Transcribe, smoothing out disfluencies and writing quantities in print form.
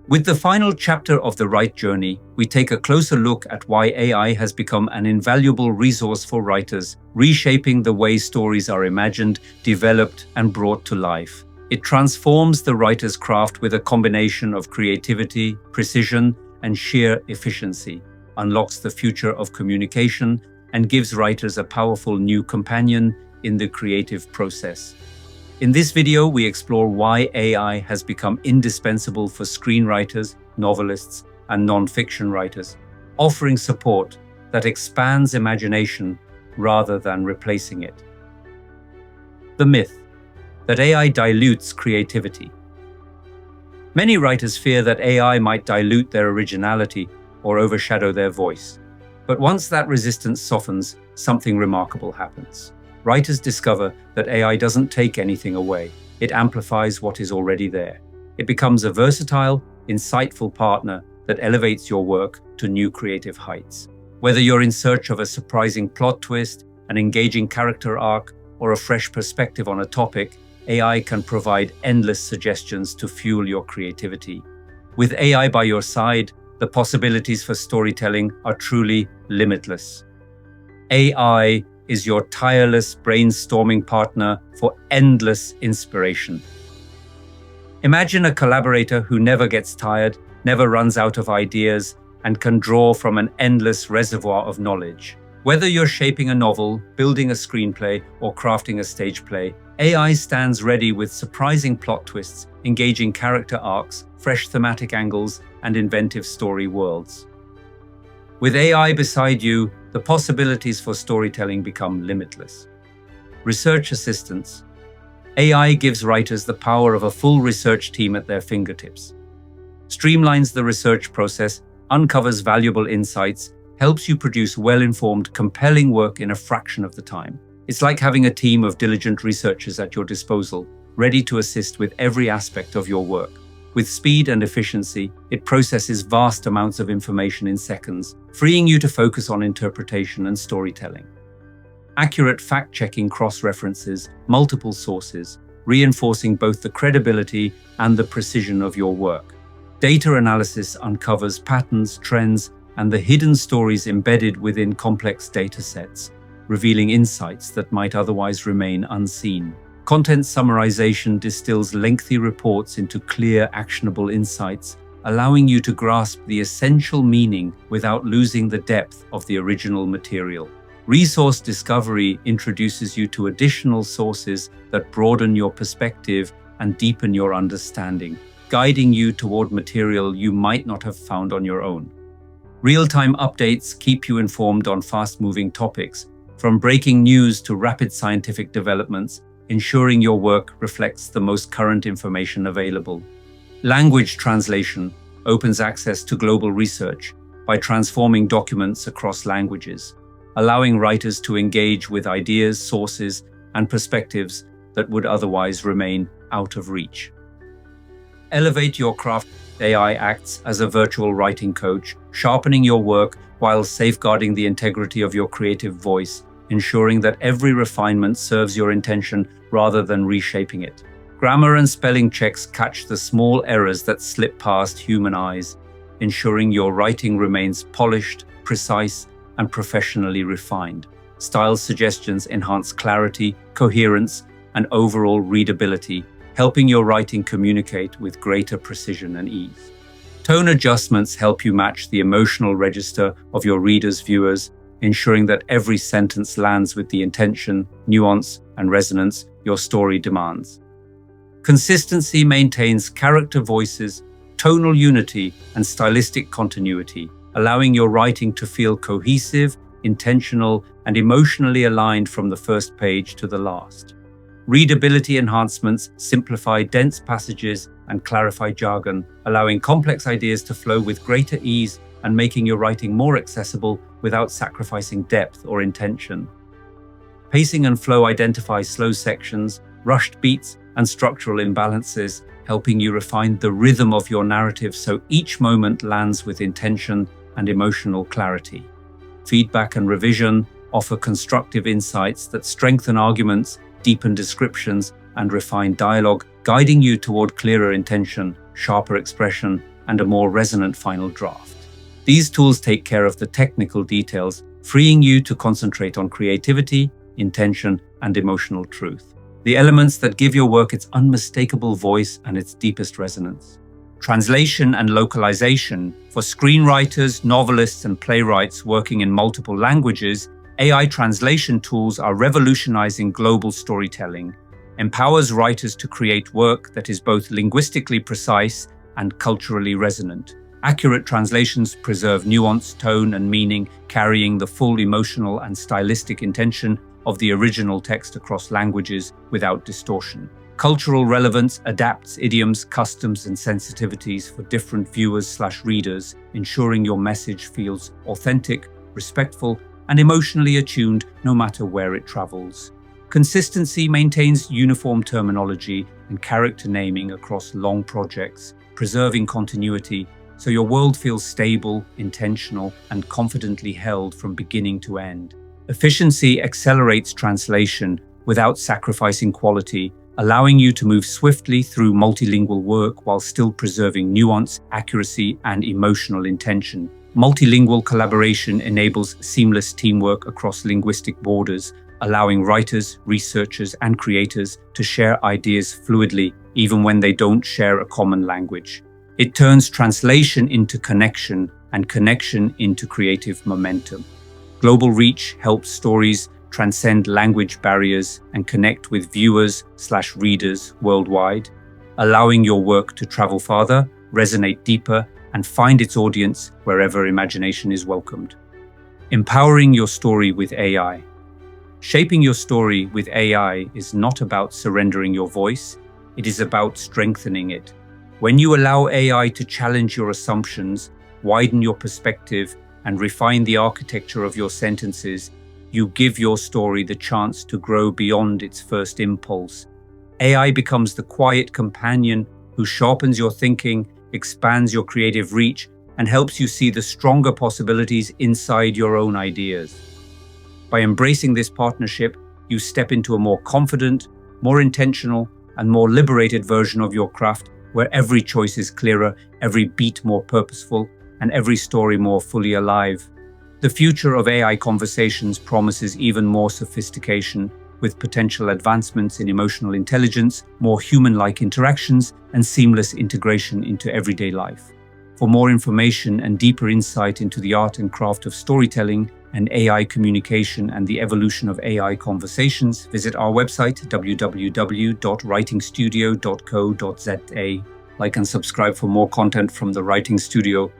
With the final chapter of the Write Journey, we take a closer look at why AI has become an invaluable resource for writers, reshaping the way stories are imagined, developed, and brought to life. It transforms the writer's craft with a combination of creativity, precision, and sheer efficiency, unlocks the future of communication, and gives writers a powerful new companion in the creative process. In this video, we explore why AI has become indispensable for screenwriters, novelists, and non-fiction writers, offering support that expands imagination rather than replacing it. The myth that AI dilutes creativity. Many writers fear that AI might dilute their originality or overshadow their voice. But once that resistance softens, something remarkable happens. Writers discover that AI doesn't take anything away. It amplifies what is already there. It becomes a versatile, insightful partner that elevates your work to new creative heights. Whether you're in search of a surprising plot twist, an engaging character arc, or a fresh perspective on a topic, AI can provide endless suggestions to fuel your creativity. With AI by your side, the possibilities for storytelling are truly limitless. AI is your tireless brainstorming partner for endless inspiration. Imagine a collaborator who never gets tired, never runs out of ideas, and can draw from an endless reservoir of knowledge. Whether you're shaping a novel, building a screenplay, or crafting a stage play, AI stands ready with surprising plot twists, engaging character arcs, fresh thematic angles, and inventive story worlds. With AI beside you, the possibilities for storytelling become limitless. Research assistance. AI gives writers the power of a full research team at their fingertips. Streamlines the research process, uncovers valuable insights, helps you produce well-informed, compelling work in a fraction of the time. It's like having a team of diligent researchers at your disposal, ready to assist with every aspect of your work. With speed and efficiency, it processes vast amounts of information in seconds, freeing you to focus on interpretation and storytelling. Accurate fact-checking cross-references multiple sources, reinforcing both the credibility and the precision of your work. Data analysis uncovers patterns, trends, and the hidden stories embedded within complex data sets, revealing insights that might otherwise remain unseen. Content summarization distills lengthy reports into clear, actionable insights, allowing you to grasp the essential meaning without losing the depth of the original material. Resource discovery introduces you to additional sources that broaden your perspective and deepen your understanding, guiding you toward material you might not have found on your own. Real-time updates keep you informed on fast-moving topics, from breaking news to rapid scientific developments, ensuring your work reflects the most current information available. Language translation opens access to global research by transforming documents across languages, allowing writers to engage with ideas, sources, and perspectives that would otherwise remain out of reach. Elevate your craft. AI acts as a virtual writing coach, sharpening your work while safeguarding the integrity of your creative voice, ensuring that every refinement serves your intention rather than reshaping it. Grammar and spelling checks catch the small errors that slip past human eyes, ensuring your writing remains polished, precise, and professionally refined. Style suggestions enhance clarity, coherence, and overall readability, helping your writing communicate with greater precision and ease. Tone adjustments help you match the emotional register of your readers' viewers, ensuring that every sentence lands with the intention, nuance, and resonance your story demands. Consistency maintains character voices, tonal unity, and stylistic continuity, allowing your writing to feel cohesive, intentional, and emotionally aligned from the first page to the last. Readability enhancements simplify dense passages and clarify jargon, allowing complex ideas to flow with greater ease and making your writing more accessible without sacrificing depth or intention. Pacing and flow identify slow sections, rushed beats, and structural imbalances, helping you refine the rhythm of your narrative so each moment lands with intention and emotional clarity. Feedback and revision offer constructive insights that strengthen arguments, deepen descriptions, and refine dialogue, guiding you toward clearer intention, sharper expression, and a more resonant final draft. These tools take care of the technical details, freeing you to concentrate on creativity, intention, and emotional truth. The elements that give your work its unmistakable voice and its deepest resonance. Translation and localization. For screenwriters, novelists, and playwrights working in multiple languages, AI translation tools are revolutionizing global storytelling, empowers writers to create work that is both linguistically precise and culturally resonant. Accurate translations preserve nuance, tone, and meaning, carrying the full emotional and stylistic intention of the original text across languages without distortion. Cultural relevance adapts idioms, customs, and sensitivities for different viewers/readers, ensuring your message feels authentic, respectful, and emotionally attuned no matter where it travels. Consistency maintains uniform terminology and character naming across long projects, preserving continuity so your world feels stable, intentional, and confidently held from beginning to end. Efficiency accelerates translation without sacrificing quality, allowing you to move swiftly through multilingual work while still preserving nuance, accuracy, and emotional intention. Multilingual collaboration enables seamless teamwork across linguistic borders, allowing writers, researchers, and creators to share ideas fluidly, even when they don't share a common language. It turns translation into connection and connection into creative momentum. Global reach helps stories transcend language barriers and connect with viewers/readers worldwide, allowing your work to travel farther, resonate deeper, and find its audience wherever imagination is welcomed. Empowering your story with AI. Shaping your story with AI is not about surrendering your voice, it is about strengthening it. When you allow AI to challenge your assumptions, widen your perspective, and refine the architecture of your sentences, you give your story the chance to grow beyond its first impulse. AI becomes the quiet companion who sharpens your thinking, expands your creative reach, and helps you see the stronger possibilities inside your own ideas. By embracing this partnership, you step into a more confident, more intentional, and more liberated version of your craft, where every choice is clearer, every beat more purposeful, and every story more fully alive. The future of AI conversations promises even more sophistication, with potential advancements in emotional intelligence, more human-like interactions, and seamless integration into everyday life. For more information and deeper insight into the art and craft of storytelling and AI communication and the evolution of AI conversations, visit our website www.writingstudio.co.za. Like and subscribe for more content from the Writing Studio.